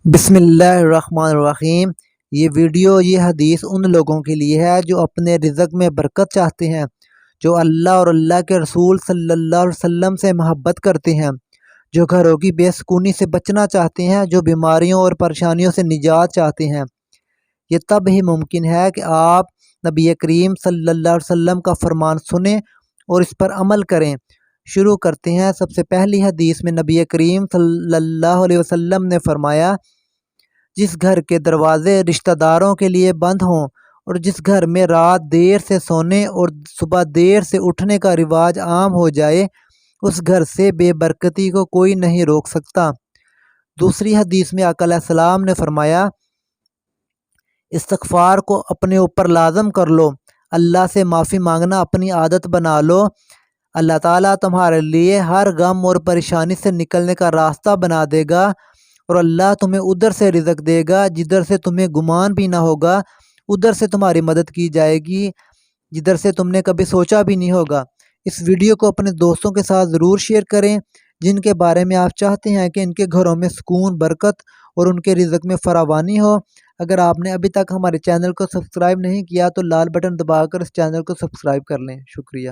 بسم اللہ الرحمن الرحیم۔ یہ حدیث ان لوگوں کے لیے ہے جو اپنے رزق میں برکت چاہتے ہیں، جو اللہ اور اللہ کے رسول صلی اللہ علیہ وسلم سے محبت کرتے ہیں، جو گھروں کی بے سکونی سے بچنا چاہتے ہیں، جو بیماریوں اور پریشانیوں سے نجات چاہتے ہیں۔ یہ تب ہی ممکن ہے کہ آپ نبی کریم صلی اللہ علیہ وسلم کا فرمان سنیں اور اس پر عمل کریں۔ شروع کرتے ہیں۔ سب سے پہلی حدیث میں نبی کریم صلی اللہ علیہ وسلم نے فرمایا، جس گھر کے دروازے رشتہ داروں کے لیے بند ہوں اور جس گھر میں رات دیر سے سونے اور صبح دیر سے اٹھنے کا رواج عام ہو جائے، اس گھر سے بے برکتی کو کوئی نہیں روک سکتا۔ دوسری حدیث میں آقا علیہ السلام نے فرمایا، استغفار کو اپنے اوپر لازم کر لو، اللہ سے معافی مانگنا اپنی عادت بنا لو، اللہ تعالیٰ تمہارے لیے ہر غم اور پریشانی سے نکلنے کا راستہ بنا دے گا، اور اللہ تمہیں ادھر سے رزق دے گا جدھر سے تمہیں گمان بھی نہ ہوگا، ادھر سے تمہاری مدد کی جائے گی جدھر سے تم نے کبھی سوچا بھی نہیں ہوگا۔ اس ویڈیو کو اپنے دوستوں کے ساتھ ضرور شیئر کریں جن کے بارے میں آپ چاہتے ہیں کہ ان کے گھروں میں سکون، برکت اور ان کے رزق میں فراوانی ہو۔ اگر آپ نے ابھی تک ہمارے چینل کو سبسکرائب نہیں کیا تو لال بٹن دبا کر اس چینل کو سبسکرائب کر لیں۔ شکریہ۔